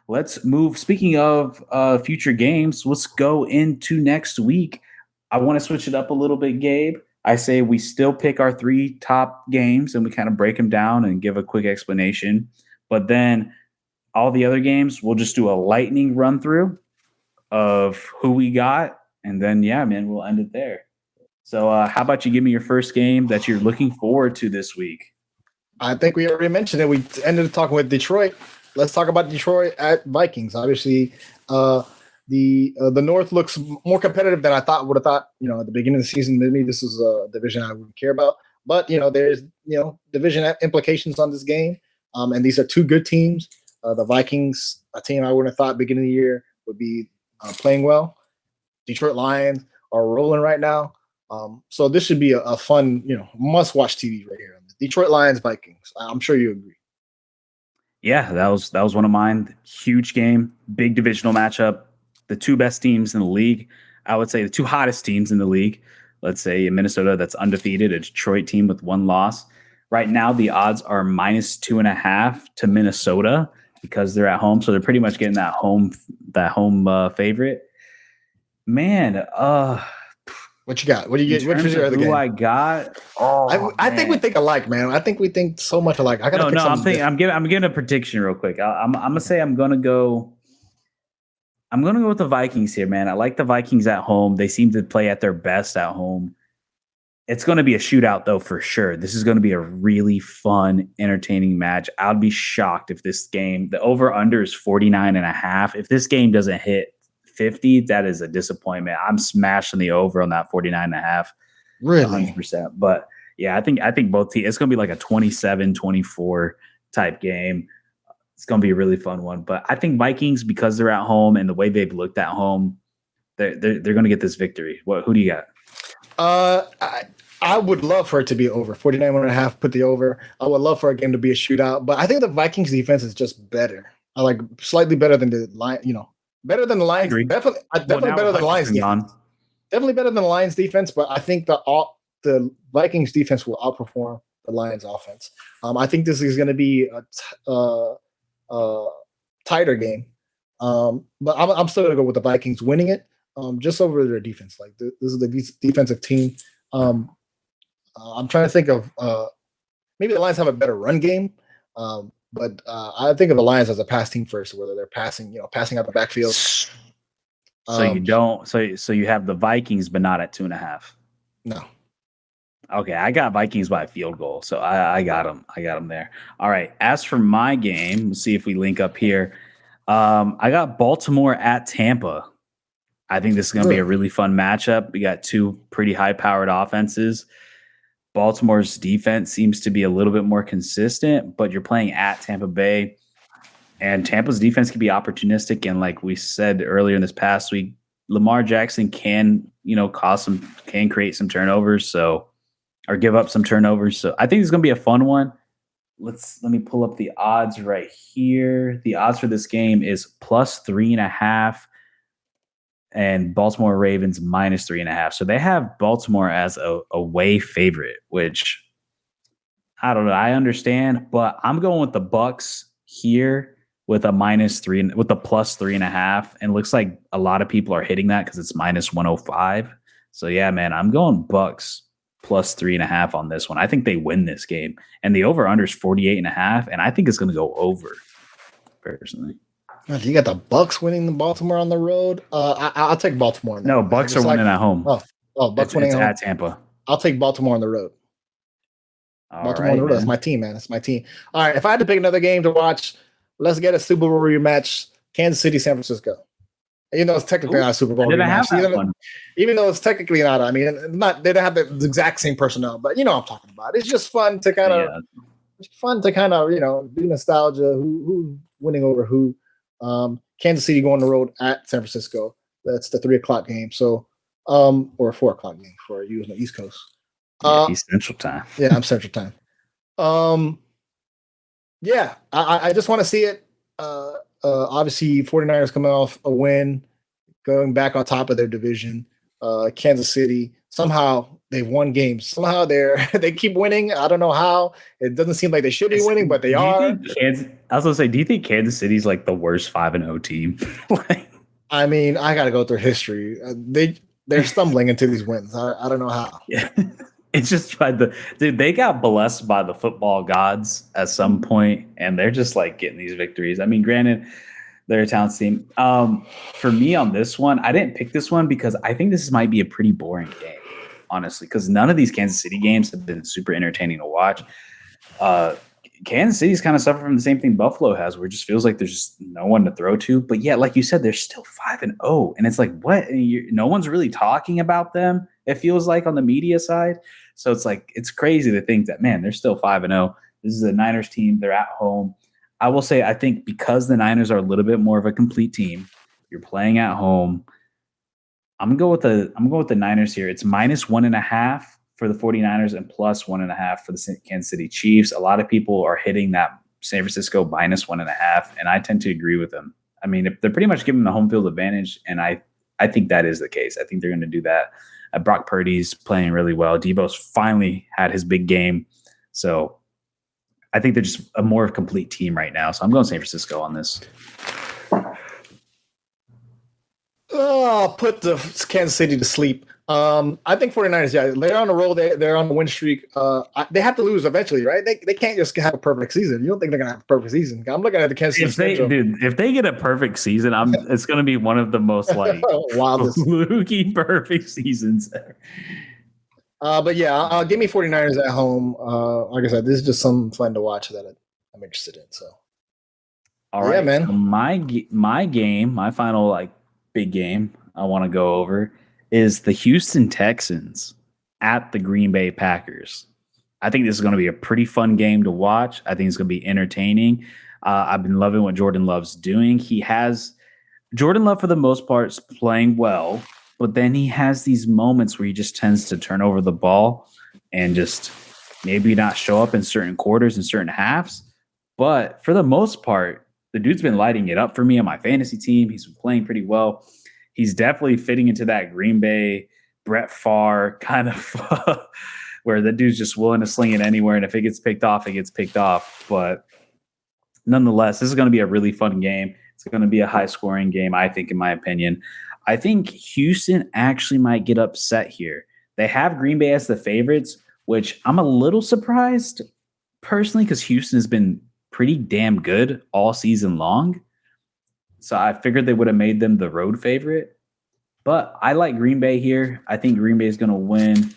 let's move. Speaking of future games, let's go into next week. I want to switch it up a little bit, Gabe. I say we still pick our three top games and we kind of break them down and give a quick explanation. But then all the other games, we'll just do a lightning run through of who we got. And then, yeah, man, we'll end it there. So, how about you give me your first game that you're looking forward to this week? I think we already mentioned it. We ended up talking with Detroit. Let's talk about Detroit at Vikings. Obviously, the North looks more competitive than I would have thought. At the beginning of the season, maybe this is a division I wouldn't care about. But there's division implications on this game, and these are two good teams. The Vikings, a team I wouldn't have thought beginning of the year would be playing well. Detroit Lions are rolling right now. So this should be a fun, must-watch TV right here. Detroit Lions Vikings. I'm sure you agree. Yeah, that was one of mine. Huge game, big divisional matchup. The two best teams in the league. I would say the two hottest teams in the league. Let's say Minnesota that's undefeated, a Detroit team with one loss. Right now, the odds are -2.5 to Minnesota because they're at home, so they're pretty much getting that home favorite. Man, what you got? What do you get? What's your other game? Who I got? Oh, I think we think alike, man. I think we think so much alike. I gotta I'm giving a prediction real quick. I'm gonna say I'm gonna go with the Vikings here, man. I like the Vikings at home. They seem to play at their best at home. It's going to be a shootout, though, for sure. This is going to be a really fun, entertaining match. I'd be shocked if this game, the over-under is 49.5. If this game doesn't hit 50, that is a disappointment. I'm smashing the over on that 49.5. Really? 100%. But, yeah, I think both teams, it's going to be like a 27-24 type game. It's going to be a really fun one. But I think Vikings, because they're at home and the way they've looked at home, they're going to get this victory. Who do you got? I would love for it to be over. 49.5, put the over. I would love for a game to be a shootout. But I think the Vikings defense is just better. I like slightly better than the Lions, better than the Lions. Definitely better than the Lions defense. Definitely better than the Lions defense, but I think the Vikings defense will outperform the Lions offense. I think this is going to be a tighter game. But I'm still going to go with the Vikings winning it. Just over their defense. Like this is the defensive team. I'm trying to think of maybe the Lions have a better run game, but I think of the Lions as a pass team first, whether they're passing out the backfield. So you don't. So you have the Vikings, but not at 2.5. No. Okay, I got Vikings by a field goal, so I got them. I got them there. All right. As for my game, let's see if we link up here. I got Baltimore at Tampa. I think this is going to be a really fun matchup. We got two pretty high-powered offenses. Baltimore's defense seems to be a little bit more consistent, but you're playing at Tampa Bay, and Tampa's defense can be opportunistic. And like we said earlier in this past week, Lamar Jackson can create some turnovers, or give up some turnovers. So I think it's going to be a fun one. Let me pull up the odds right here. The odds for this game is +3.5. And Baltimore Ravens -3.5. So they have Baltimore as a away favorite, which I don't know. I understand, but I'm going with the Bucks here with a -3 with the +3.5. And it looks like a lot of people are hitting that because it's -105. So yeah, man, I'm going Bucks +3.5 on this one. I think they win this game. And the over-under is 48.5, and I think it's going to go over, personally. You got the Bucks winning the Baltimore on the road. I'll take Baltimore. No, Bucks are winning at home. Bucks winning at Tampa. I'll take Baltimore on the road. Baltimore on the road. That's my team, man. That's my team. All right, if I had to pick another game to watch, let's get a Super Bowl rematch: Kansas City, San Francisco. Even though it's technically not a Super Bowl rematch, even though it's technically not. I mean, they don't have the exact same personnel, but you know what I'm talking about. It's just fun to kind of, do nostalgia. Who's winning over who? Kansas City going on the road at San Francisco. That's the 3:00 game. So, or a 4:00 game for you on the East Coast. East Central Time. Yeah, I'm Central Time. Yeah, I just want to see it. Obviously, 49ers coming off a win, going back on top of their division. Kansas City somehow they've won games. Somehow they keep winning. I don't know how. It doesn't seem like they should be winning, but they Do you are. think Kansas? I was gonna say, do you think Kansas City's like the worst 5-0 team? Like, I mean, I got to go through history. They're stumbling into these wins. I don't know how. yeah. It's just by dude, they got blessed by the football gods at some point, and they're just like getting these victories. I mean, granted, they're a talent team. For me on this one, I didn't pick this one because I think this might be a pretty boring game, honestly, because none of these Kansas City games have been super entertaining to watch. Kansas City's kind of suffered from the same thing Buffalo has, where it just feels like there's just no one to throw to. But yet, like you said, they're still 5-0, and it's like, what? No one's really talking about them. It feels like on the media side. So it's like it's crazy to think that, man, they're still 5-0. This is a Niners team. They're at home. I will say, I think because the Niners are a little bit more of a complete team, you're playing at home. I'm going to go with the Niners here. It's -1.5 for the 49ers and +1.5 for the Kansas City Chiefs. A lot of people are hitting that San Francisco -1.5, and I tend to agree with them. I mean, if they're pretty much giving the home field advantage, and I think that is the case. I think they're going to do that. Brock Purdy's playing really well. Debo's finally had his big game. So I think they're just a more complete team right now. So I'm going San Francisco on this. Oh, put the Kansas City to sleep. I think 49ers, yeah, they're on the roll. They're on the win streak. They have to lose eventually, right? They can't just have a perfect season. You don't think they're going to have a perfect season. I'm looking at the Kansas City if they get a perfect season, it's going to be one of the most like wildest, fluky perfect seasons ever. But yeah, give me 49ers at home. Like I said, this is just some fun to watch that I'm interested in. So, all right, yeah, man. So my final like big game I want to go over is the Houston Texans at the Green Bay Packers. I think this is going to be a pretty fun game to watch. I think it's going to be entertaining. I've been loving what Jordan Love's doing. Jordan Love, for the most part, is playing well, but then he has these moments where he just tends to turn over the ball and just maybe not show up in certain quarters and certain halves. But for the most part, the dude's been lighting it up for me on my fantasy team. He's been playing pretty well. He's definitely fitting into that Green Bay, Brett Favre kind of where the dude's just willing to sling it anywhere. And if it gets picked off, it gets picked off. But nonetheless, this is going to be a really fun game. It's going to be a high-scoring game, I think, in my opinion. I think Houston actually might get upset here. They have Green Bay as the favorites, which I'm a little surprised personally because Houston has been pretty damn good all season long. So I figured they would have made them the road favorite. But I like Green Bay here. I think Green Bay is going to win.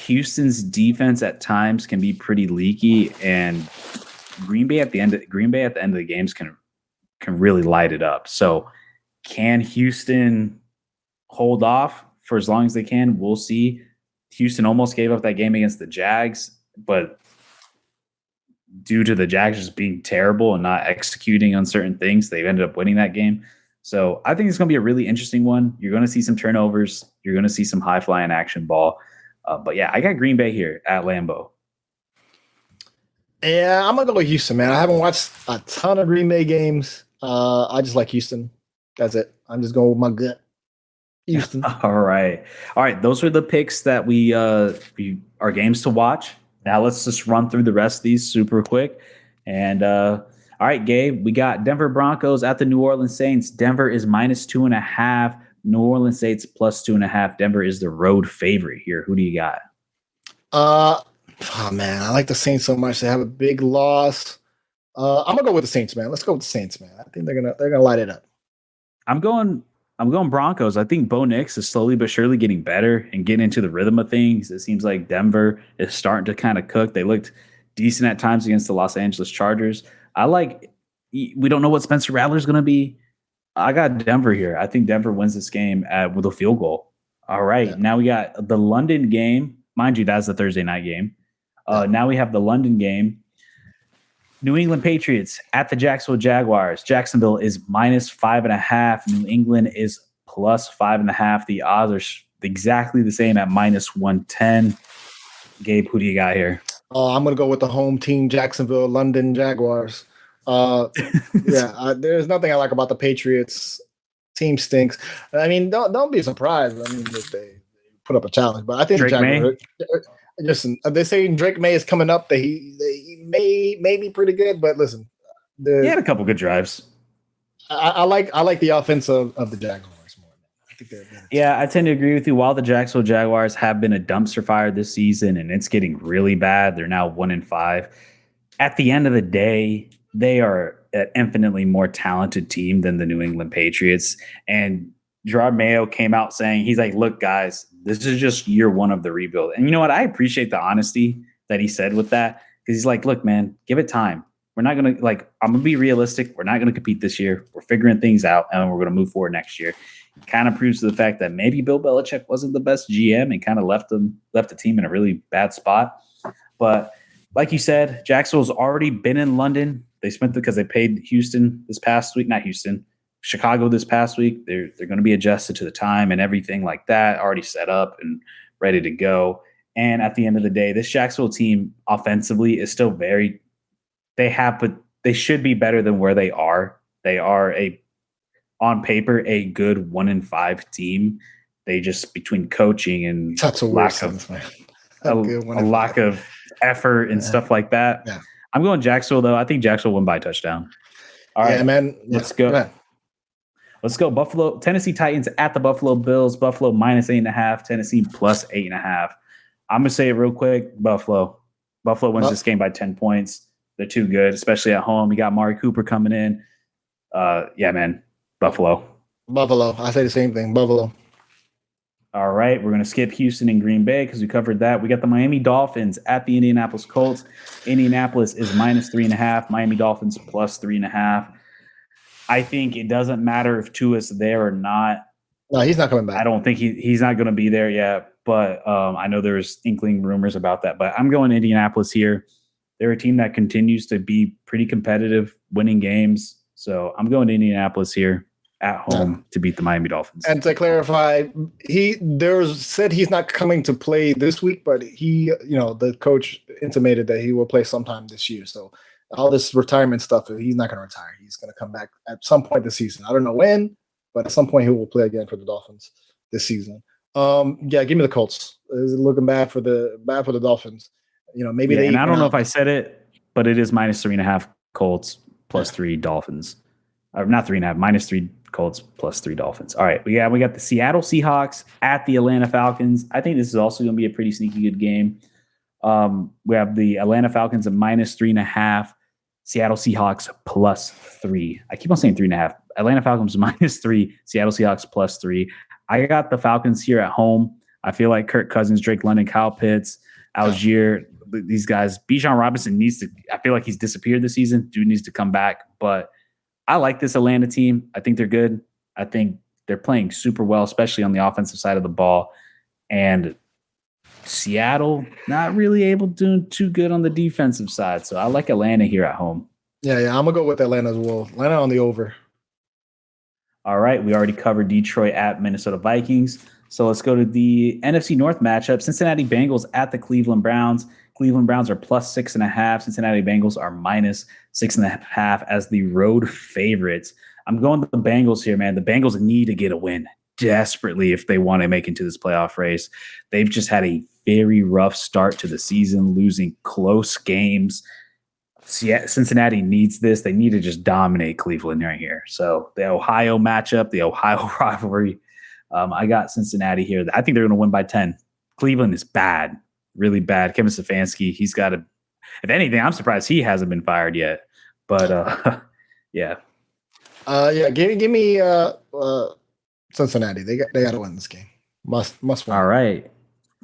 Houston's defense at times can be pretty leaky, and Green Bay at the end of the games can really light it up. So can Houston hold off for as long as they can? We'll see. Houston almost gave up that game against the Jags, but due to the Jags just being terrible and not executing on certain things, they've ended up winning that game. So I think it's going to be a really interesting one. You're going to see some turnovers. You're going to see some high-flying action ball. But yeah, I got Green Bay here at Lambeau. Yeah, I'm going to go with Houston, man. I haven't watched a ton of Green Bay games. I just like Houston. That's it. I'm just going with my gut. Houston. All right. Those are the picks that we our games to watch. Now let's just run through the rest of these super quick. And all right, Gabe, we got Denver Broncos at the New Orleans Saints. Denver is -2.5. New Orleans Saints +2.5. Denver is the road favorite here. Who do you got? Oh man, I like the Saints so much. They have a big loss. I'm gonna go with the Saints, man. Let's go with the Saints, man. I think they're gonna light it up. I'm going Broncos. I think Bo Nix is slowly but surely getting better and getting into the rhythm of things. It seems like Denver is starting to kind of cook. They looked decent at times against the Los Angeles Chargers. We don't know what Spencer Rattler is going to be. I got Denver here. I think Denver wins this game with a field goal. All right. Yeah. Now we got the London game. Mind you, that's the Thursday night game. Now we have the London game. New England Patriots at the Jacksonville Jaguars. Jacksonville is -5.5. New England is +5.5. The odds are exactly the same at -110. Gabe, who do you got here? I'm going to go with the home team, Jacksonville, London Jaguars. There's nothing I like about the Patriots. Team stinks. I mean, don't be surprised. I mean, if they put up a challenge. But I think Drake Jaguars. Listen, they're saying Drake May is coming up. That he may be pretty good, but listen, He had a couple good drives. I like the offense of the Jaguars more. I think they're better. Yeah, I tend to agree with you. While the Jacksonville Jaguars have been a dumpster fire this season and it's getting really bad, they're now 1-5. At the end of the day, they are an infinitely more talented team than the New England Patriots. And Gerard Mayo came out saying, he's like, look, guys, this is just year one of the rebuild. And you know what? I appreciate the honesty that he said with that, because he's like, look, man, give it time. We're not going to I'm going to be realistic. We're not going to compete this year. We're figuring things out and we're going to move forward next year. It kind of proves to the fact that maybe Bill Belichick wasn't the best GM and kind of left the team in a really bad spot. But like you said, Jacksonville's already been in London. They spent because they paid Houston this past week, not Houston, Chicago this past week. They're going to be adjusted to the time and everything like that, already set up and ready to go. And at the end of the day, this Jacksonville team offensively is still but they should be better than where they are. They are on paper a good 1-5 team. They just, between coaching and lack of effort and stuff like that. Yeah. I'm going Jacksonville though. I think Jacksonville win by a touchdown. All right, man. Let's go. Let's go. Buffalo, Tennessee Titans at the Buffalo Bills. Buffalo -8.5. Tennessee +3.5. I'm gonna say it real quick. Buffalo wins this game by 10 points. They're too good, especially at home. You got Amari Cooper coming in. Yeah, man. Buffalo. I say the same thing. Buffalo. All right. We're going to skip Houston and Green Bay because we covered that. We got the Miami Dolphins at the Indianapolis Colts. Indianapolis is -3.5. Miami Dolphins +3.5. I think it doesn't matter if Tua's there or not. No, he's not coming back. I don't think he's not going to be there yet. But I know there's inkling rumors about that. But I'm going Indianapolis here. They're a team that continues to be pretty competitive, winning games. So I'm going to Indianapolis here at home to beat the Miami Dolphins. And to clarify, said he's not coming to play this week, but the coach intimated that he will play sometime this year. So all this retirement stuff, he's not going to retire. He's going to come back at some point this season. I don't know when, but at some point he will play again for the Dolphins this season. Give me the Colts. It's looking bad for the Dolphins. Maybe they. And I don't know if I said it, but it is -3.5 Colts +3 Dolphins. Or not 3.5, -3 Colts +3 Dolphins. All right, we got the Seattle Seahawks at the Atlanta Falcons. I think this is also going to be a pretty sneaky good game. We have the Atlanta Falcons at -3.5, Seattle Seahawks +3. I keep on saying 3.5. Atlanta Falcons -3, Seattle Seahawks +3. I got the Falcons here at home. I feel like Kirk Cousins, Drake London, Kyle Pitts, Algier, these guys. Bijan Robinson I feel like he's disappeared this season. Dude needs to come back. But I like this Atlanta team. I think they're good. I think they're playing super well, especially on the offensive side of the ball. And Seattle, not really able to do too good on the defensive side. So I like Atlanta here at home. Yeah, I'm going to go with Atlanta as well. Atlanta on the over. All right, we already covered Detroit at Minnesota Vikings. So let's go to the NFC North matchup. Cincinnati Bengals at the Cleveland Browns. Cleveland Browns are +6.5. Cincinnati Bengals are -6.5 as the road favorites. I'm going with the Bengals here, man. The Bengals need to get a win desperately if they want to make it into this playoff race. They've just had a very rough start to the season, losing close games. Cincinnati needs this. They need to just dominate Cleveland right here. So the Ohio matchup, the Ohio rivalry, I got Cincinnati here. I think they're going to win by 10. Cleveland is bad, really bad. Kevin Stefanski, he's got to – if anything, I'm surprised he hasn't been fired yet. But, yeah. Give me Cincinnati. They got to win this game. Must win. All right.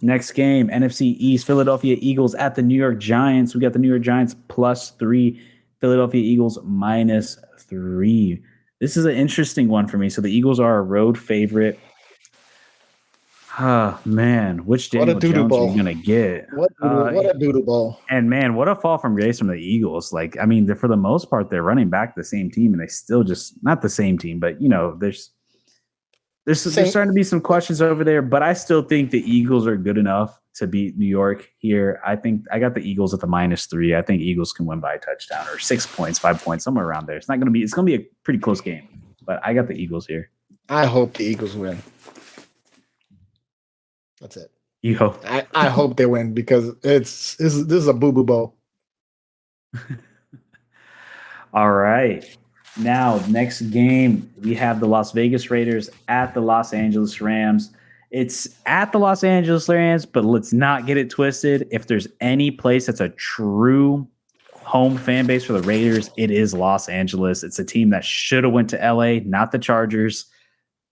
Next game, NFC East, Philadelphia Eagles at the New York Giants. We got the New York Giants +3, Philadelphia Eagles -3. This is an interesting one for me. So the Eagles are a road favorite. Oh, man. Which Daniel Jones are you going to get? What a doodle ball. And, man, what a fall from grace from the Eagles. Like, I mean, for the most part, they're running back the same team, and they still just – not the same team, but, there's starting to be some questions over there, but I still think the Eagles are good enough to beat New York here. I think I got the Eagles at the -3. I think Eagles can win by a touchdown or 6 points, 5 points, somewhere around there. It's going to be a pretty close game, but I got the Eagles here. I hope the Eagles win. That's it. You hope. I hope they win because this is a boo boo bowl. All right. Now, next game, we have the Las Vegas Raiders at the Los Angeles Rams. It's at the Los Angeles Rams, but let's not get it twisted. If there's any place that's a true home fan base for the Raiders, it is Los Angeles. It's a team that should have went to LA, not the Chargers.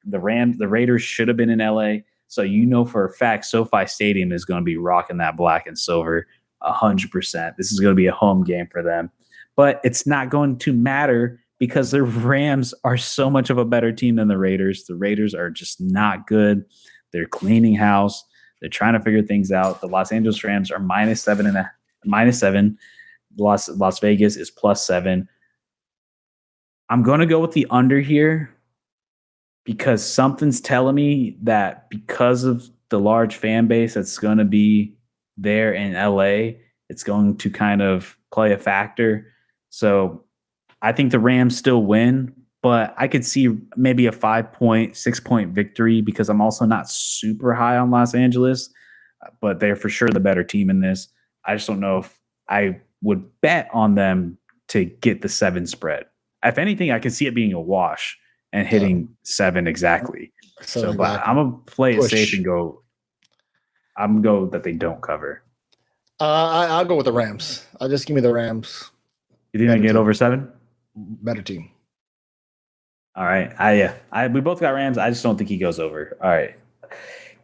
The Raiders should have been in LA. So you know for a fact SoFi Stadium is going to be rocking that black and silver 100%. This is going to be a home game for them. But it's not going to matter because the Rams are so much of a better team than the Raiders. The Raiders are just not good. They're cleaning house. They're trying to figure things out. The Los Angeles Rams are -7. Las Vegas is +7. I'm going to go with the under here because something's telling me that because of the large fan base that's going to be there in LA, it's going to kind of play a factor. So I think the Rams still win, but I could see maybe a 5-point, 6-point victory because I'm also not super high on Los Angeles, but they're for sure the better team in this. I just don't know if I would bet on them to get the 7 spread. If anything, I can see it being a wash and hitting 7 exactly. So, but I'm going to play it safe and go. I'm going to go that they don't cover. I'll go with the Rams. I'll just give me the Rams. You think they get over 7? Better team. All right. We both got Rams. I just don't think he goes over. All right.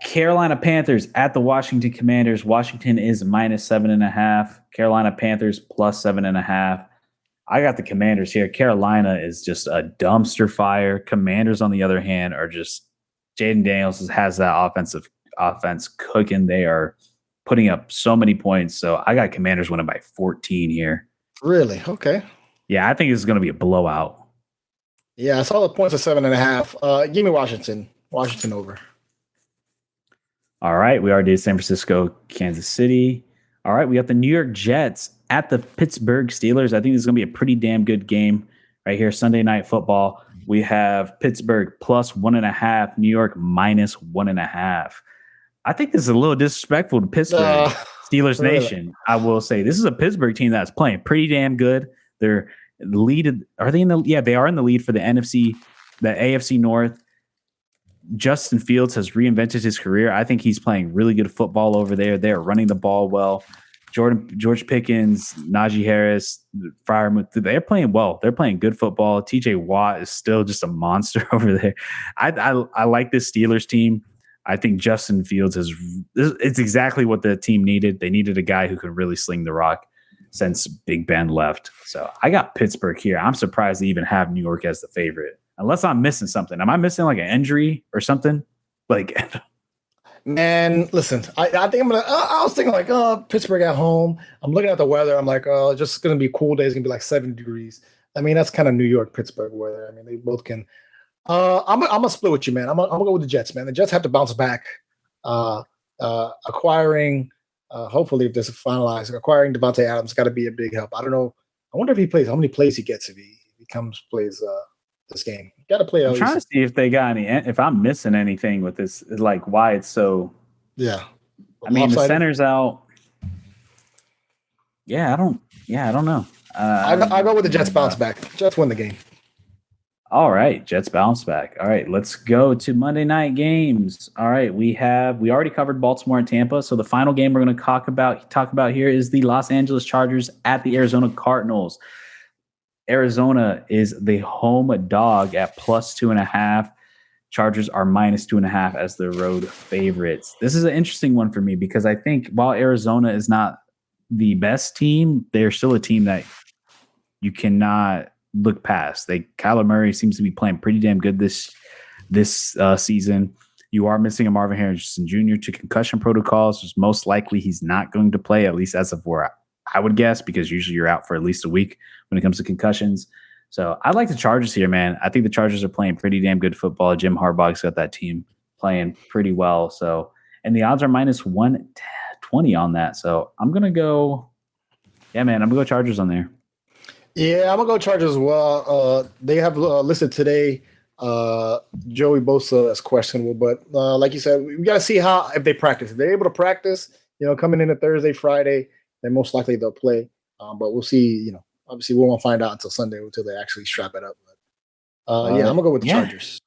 Carolina Panthers at the Washington Commanders. Washington is -7.5. Carolina Panthers +7.5. I got the Commanders here. Carolina is just a dumpster fire. Commanders, on the other hand, are just Jaden Daniels has that offense cooking. They are putting up so many points. So I got Commanders winning by 14 here. Really? Okay. Yeah, I think this is going to be a blowout. Yeah, I saw the points of 7.5. Give me Washington. Washington over. All right. We already did San Francisco, Kansas City. All right. We got the New York Jets at the Pittsburgh Steelers. I think this is going to be a pretty damn good game right here. Sunday Night Football. We have Pittsburgh +1.5, New York -1.5. I think this is a little disrespectful to Pittsburgh, Steelers really? Nation. I will say this is a Pittsburgh team that's playing pretty damn good. They're lead. Are they in the? Yeah, they are in the lead for the AFC North. Justin Fields has reinvented his career. I think he's playing really good football over there. They're running the ball well. George Pickens, Najee Harris, Freiermuth, they're playing well. They're playing good football. TJ Watt is still just a monster over there. I like this Steelers team. I think Justin Fields it's exactly what the team needed. They needed a guy who could really sling the rock since Big Ben left. So I got Pittsburgh here. I'm surprised they even have New York as the favorite. Unless I'm missing something. Am I missing like an injury or something? Like, man, listen, I think I was thinking like, Pittsburgh at home. I'm looking at the weather. I'm like, it's just going to be a cool day. It's going to be like 70 degrees. I mean, that's kind of New York, Pittsburgh weather. I mean, they both can. I'm gonna split with you, man. I'm gonna go with the Jets, man. The Jets have to bounce back. Acquiring, hopefully, if this is finalized, acquiring Devontae Adams got to be a big help. I don't know. I wonder if he plays. How many plays he gets if he plays this game? Got to play. I'm trying to see if they got any. If I'm missing anything with this, like why it's so. Yeah. I mean, the center's out. Yeah, I don't know. I go with the Jets bounce back. Jets win the game. All right, Jets bounce back. All right, let's go to Monday night games. All right, we already covered Baltimore and Tampa. So the final game we're going to talk about here is the Los Angeles Chargers at the Arizona Cardinals. Arizona is the home dog at +2.5. Chargers are -2.5 as the road favorites. This is an interesting one for me because I think while Arizona is not the best team, they're still a team that you cannot look past. Kyler Murray seems to be playing pretty damn good this season. You are missing a Marvin Harrison Jr. to concussion protocols. So most likely he's not going to play, at least as of where I would guess, because usually you're out for at least a week when it comes to concussions. So I like the Chargers here, man. I think the Chargers are playing pretty damn good football. Jim Harbaugh's got that team playing pretty well. So, and the odds are -120 on that. So I'm going to go, I'm going to go Chargers on there. Yeah, I'm going to go Chargers as well. They have listed today Joey Bosa is questionable, but like you said, we got to see how if they practice. If they're able to practice, coming into Thursday, Friday, then most likely they'll play. But we'll see. Obviously we won't find out until Sunday until they actually strap it up. But yeah, I'm gonna go with the Chargers.